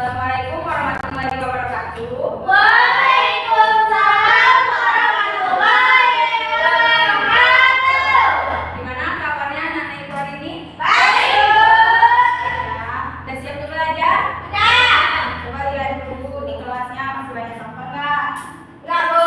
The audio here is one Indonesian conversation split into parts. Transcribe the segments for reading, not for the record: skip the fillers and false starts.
Assalamualaikum warahmatullahi wabarakatuh. Waalaikumsalam warahmatullahi wabarakatuh. Gimana kabarnya anak-anak ibu hari ini? Baik, Bu. Ya, udah siap untuk belajar? Udah. Coba lihat dulu di kelasnya masih banyak sampah nggak? Enggak, Bu.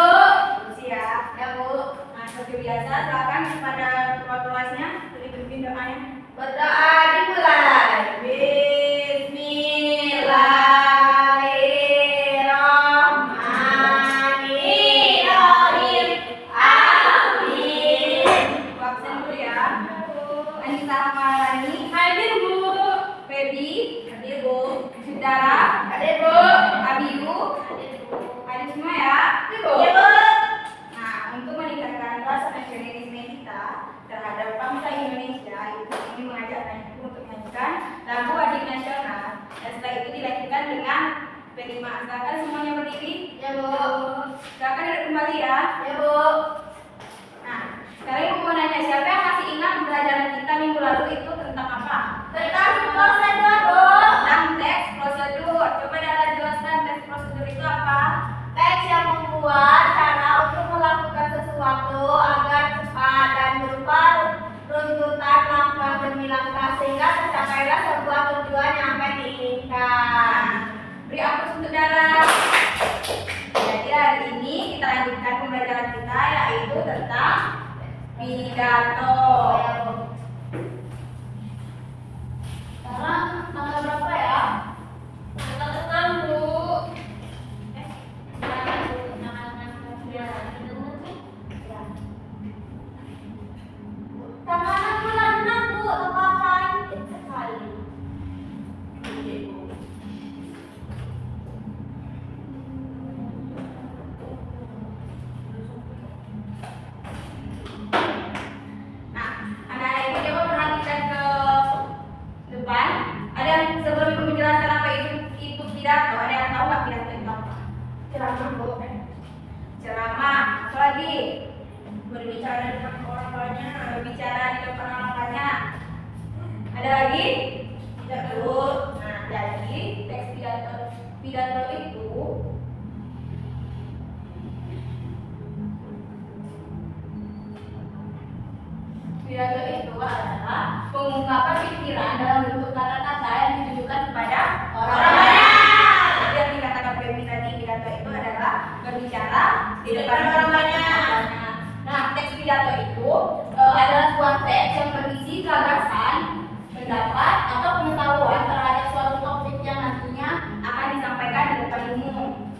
Bersih ya. Ya, Bu. Nah, seperti biasa, silakan pada ketua kelasnya dipimpin doanya. Berdoa dimulai. Bismillahirrahmanirrahim. Amin. Bu absen dulu ya. Anissa Hamarani, Hadir, Bu. Febi, hadir Bu. Saudara, Hadir, Bu. Abiu, Hadir, Bu. hadir semua ya. Hadir, Bu. Ya, Bu. Nah, untuk meningkatkan rasa nasionalisme kita terhadap bangsa Indonesia, kami mengajak anak ibu untuk menyanyikan lagu adik nasional. Dan setelah itu dilanjutkan dengan penerimaan. Silakan semuanya berdiri. Ya, Bu. Silakan duduk kembali ya. Ya, Bu. Nah, sekarang ibu mau nanya, siapa yang masih ingat pembelajaran kita minggu lalu itu tentang apa? Tentang prosedur, Bu. Tentang teks prosedur. Coba Dara jelaskan teks prosedur itu apa? Teks yang membuat cara untuk melakukan sesuatu agar cepat dan berupa runtutan langkah demi langkah sehingga tercapailah sebuah tujuan yang akan diinginkan. Beri aplaus untuk Dara. Jadi hari ini kita lanjutkan pembelajaran kita yaitu tentang pidato. Ya, Bu. Sekarang tanggal berapa ya? Tanggal 6, Bu. Tanggal bulan 6, Bu, tanggal cantik sekali. Nah, anak-anak ibu coba perhatikan ke depan. Ada yang sebelum ibu menjelaskan apa itu pidato, ada yang tahu nggak pidato itu apa? Ceramah, Bu. Ceramah. Apa lagi? Berbicara di depan orang banyak, berbicara di depan orang banyak. Ada lagi? Tidak tahu. Nah, jadi teks pidato itu adalah pengungkapan pikiran dalam bentuk kata-kata yang ditujukan kepada orang banyak. Jadi yang dikatakan Femi tadi, pidato itu adalah berbicara di depan orang banyak. Nah, teks pidato itu adalah sebuah teks yang berisi gagasan, pendapat, atau pengetahuan terhadap suatu topik yang nantinya akan disampaikan di depan umum.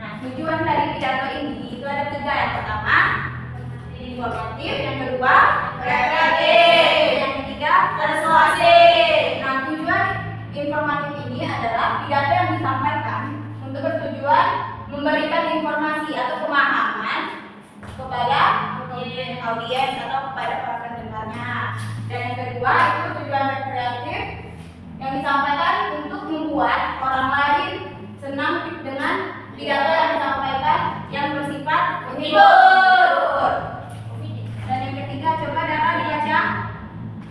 Nah, tujuan dari pidato ini itu ada 3. Yang pertama, informatif. Yang kedua, kreatif. Yang ketiga, persuasif. Nah, tujuan informatif ini adalah pidato yang disampaikan untuk bertujuan memberikan informasi atau pemahaman kepada audiens atau kepada para pendengarnya. Dan yang kedua, itu tujuan kreatif yang disampaikan untuk membuat orang lain senang dengan pidato yang disampaikan yang bersifat menghibur. Dan yang ketiga, coba Dara dibaca.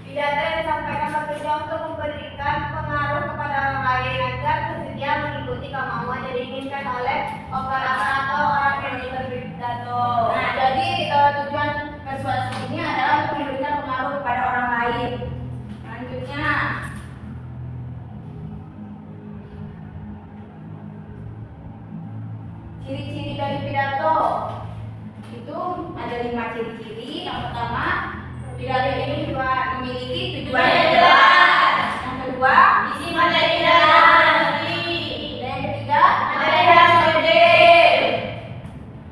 Pidato yang disampaikan bertujuan untuk memberikan pengaruh kepada orang lain agar bersedia mengikuti kemauan yang diinginkan oleh operator atau orang yang berpidato. Nah, jadi tujuan persuasi ini adalah untuk memberikan pengaruh kepada orang lain. Selanjutnya, ciri-ciri dari pidato itu ada 5 ciri-ciri. Yang pertama, pidato ini juga memiliki tujuan yang jelas. Yang kedua, isi materi dan yang ketiga, materi dan subjek.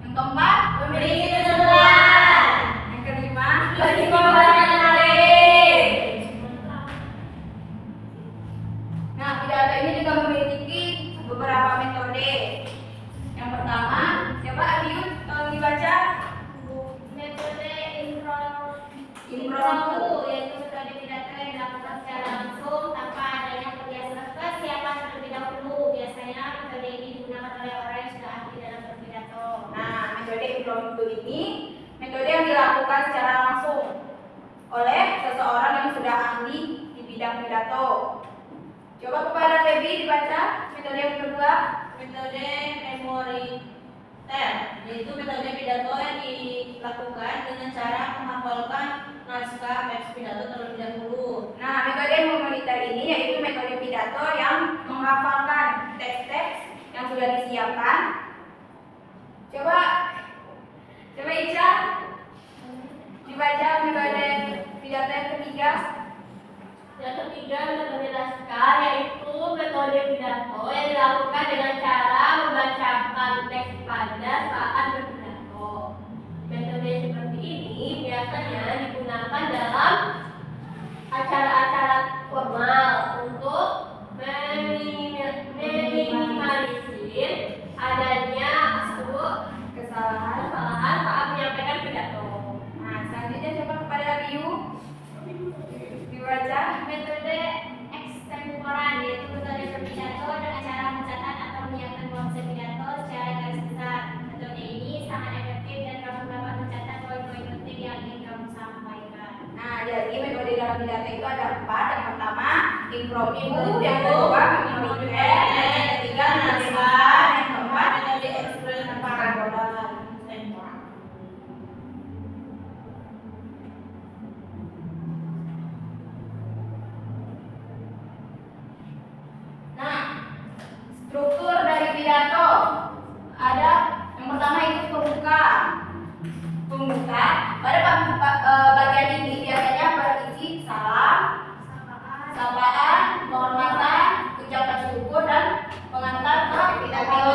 Yang keempat, memiliki tujuan. Yang kelima, bagi pembahasan yang menarik. Nah, pidato ini juga memiliki beberapa metode. Yang pertama, coba Abiu tolong dibaca. Metode Impromptu. yaitu metode pidato yang dilakukan secara langsung tanpa adanya persiapan terlebih dahulu. Biasanya metode ini digunakan oleh orang yang sudah ahli dalam berpidato. Nah, metode impromptu ini metode yang dilakukan secara langsung oleh seseorang yang sudah ahli di bidang bidang pidato. Coba kepada Feby dibaca metode yang kedua. Metode memori yaitu metode pidato yang dilakukan dengan cara menghafalkan naskah teks pidato terlebih dahulu. Nah, metode memoriter ini yaitu metode pidato yang menghafalkan teks-teks yang sudah disiapkan. Coba Ica dibaca metode pidato yang ketiga. Yang ketiga, metode naskah, yaitu metode pidato yang dilakukan dengan cara membacakan teks pada saat berpidato. Metode seperti ini biasanya digunakan dalam acara-acara formal untuk meminimalisir adanya kesalahan saat menyampaikan pidato. Nah, selanjutnya coba kepada Abiu dibaca. Metode ekstemporan yaitu metode berpidato dengan cara mencatat atau menyiapkan konsep pidato secara garis besar. Metode ini sangat efektif dan kamu dapat mencatat poin-poin penting yang ingin kamu sampaikan. Nah, jadi metode dalam pidato itu ada 4. Yang pertama, impromptu, yang kedua, memoriter, yang ketiga, naskah, yang keempat, metode ekstemporan. Nah, struktur dari pidato ada yang pertama itu pembuka. Bagian ini biasanya berisi salam, sapaan, penghormatan, ucapan syukur dan pengantar ke pidato.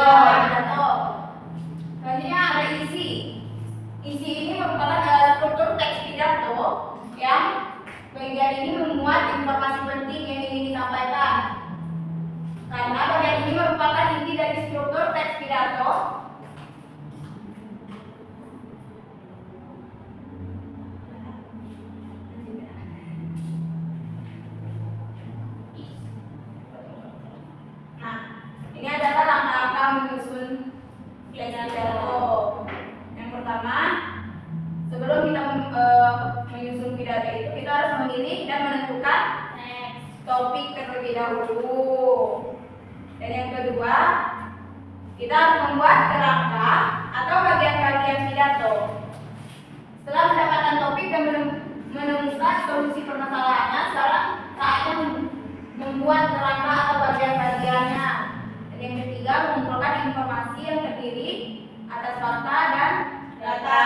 Selanjutnya ada isi. Isi ini merupakan struktur teks pidato yang bagian ini memuat informasi penting yang ingin disampaikan. Karena bagian ini merupakan inti dari struktur teks pidato. Nah, ini adalah langkah-langkah menyusun teks pidato. Yang pertama, sebelum kita menyusun pidato itu, kita harus memilih dan menentukan topik terlebih dahulu. Dan yang kedua, kita harus membuat kerangka atau bagian-bagian pidato. Setelah mendapatkan topik dan menemukan solusi permasalahannya, sekarang saatnya membuat kerangka atau bagian-bagiannya. Dan yang ketiga, mengumpulkan informasi yang terdiri atas fakta dan data.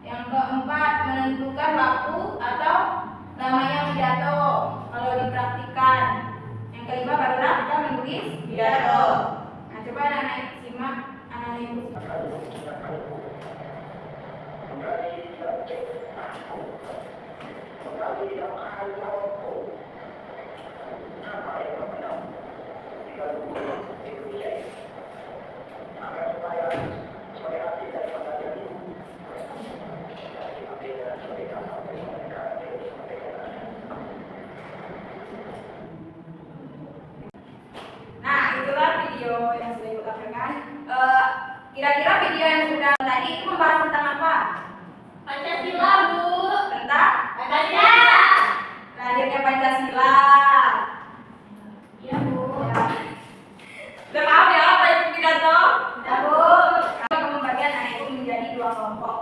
Yang keempat, menentukan waktu atau namanya pidato kalau dipraktikkan. Yang kelima, barulah kita menulis pidato. Nah, coba anak-anak simak, anak-anak ibu. Nah, itulah video yang sudah ibu tampilkan. Kira-kira video yang sudah tadi itu membahas tentang apa? Pancasila, Bu. Tentang Pancasila. lahirnya Pancasila. Iya, Bu. Udah paham ya apa itu pidato? Udah, Bu. Kami membagikan anak ibu menjadi 2 kelompok.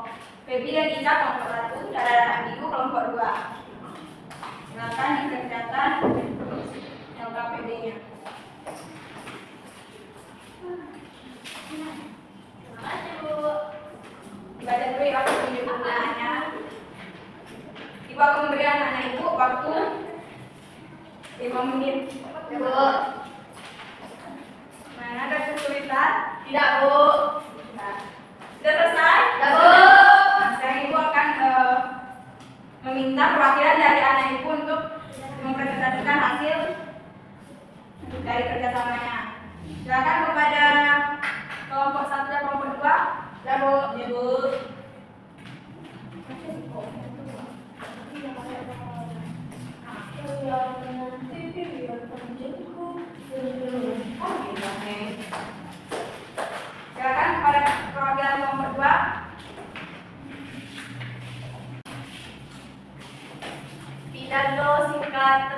Feby dan Ica kelompok 1 dan anak ibu kelompok 2. Silakan dikerjakan LKPD-nya. Terima kasih, Bu. Dibaca dulu ya waktu tunjuk pertanyaannya. Ibu akan memberikan anak ibu waktu 5 menit. Ya, Bu. Mana ada kesulitan? Tidak, Bu. Nah, sudah selesai? Sudah, Bu. Nah, sekarang ibu akan meminta perwakilan dari anak ibu untuk mempresentasikan hasil dari kerjasamanya. Silakan kepada kelompok 1 dan kelompok 2. Ya, Bu. Ya, Bu. Silakan kepada perwakilan kelompok 2. Pidato singkat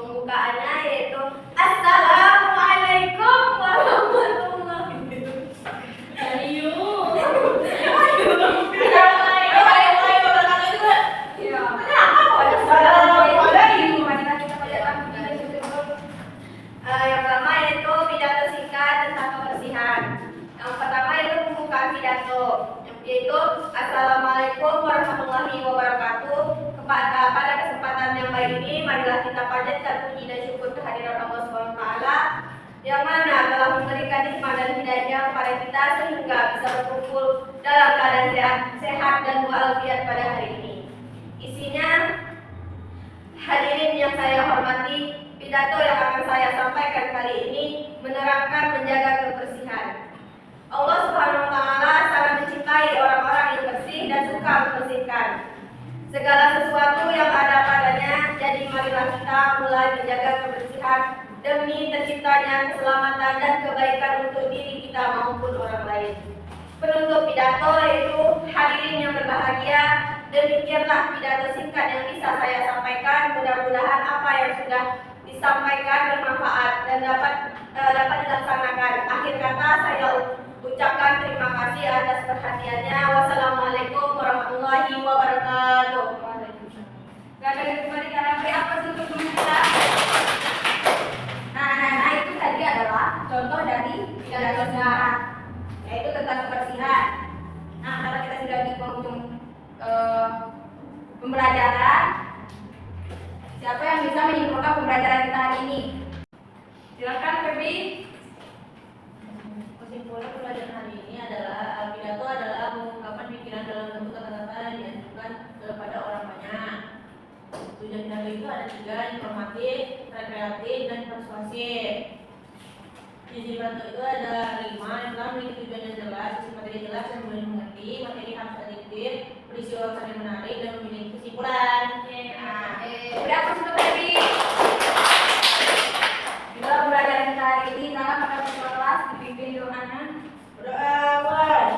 Pembukaannya yaitu Assalamualaikum warahmatullahi Yang pertama yaitu pidato singkat tentang kebersihan. Yang pertama itu pembukaan pidato, yaitu Assalamualaikum warahmatullahi wabarakatuh. Pada kesempatan yang baik ini, marilah kita panjatkan puji dan syukur kehadiran Allah SWT yang mana telah memberikan nikmat dan hidayah kepada kita sehingga bisa berkumpul dalam keadaan sehat dan walafiat pada hari ini. Isinya, hadirin yang saya hormati, pidato yang akan saya sampaikan kali ini menerangkan menjaga kebersihan. Allah Subhanahu wa taala sangat mencintai orang-orang yang bersih dan suka membersihkan segala sesuatu yang ada padanya. Jadi marilah kita mulai menjaga kebersihan demi terciptanya keselamatan dan kebaikan untuk diri kita maupun orang lain. Penutup pidato yaitu hadirin yang berbahagia, demikianlah pidato singkat yang bisa saya sampaikan. Mudah-mudahan apa yang sudah disampaikan bermanfaat dan dapat dilaksanakan. Akhir kata saya ucapkan terima kasih atas perhatiannya. Wassalamualaikum warahmatullahi wabarakatuh. Kembali apa untuk kita? Nah, itu tadi adalah contoh dari pidato singkat, yaitu tentang kebersihan. Nah, karena kita sudah di penghujung pembelajaran, siapa yang bisa menyimpulkan pembelajaran kita hari ini? Silakan, Febi. Kesimpulan pelajaran hari ini adalah pidato adalah mengungkapkan pikiran dalam bentuk kata-kata yang diajukan kepada orang banyak. Tujuan pidato itu ada 3: informatif, rekreatif, dan persuasif. Isi pidato itu ada 5. Yang pertama, memiliki tujuan yang jelas, isi materi jelas yang mudah dimengerti, materi harus adiktif, berisi ulasan yang menarik, dan memiliki kesimpulan. Berapa untuk Febi? Juga pembelajaran kita hari ini, sangat pada kelas dipimpin Yohana. Berdoa.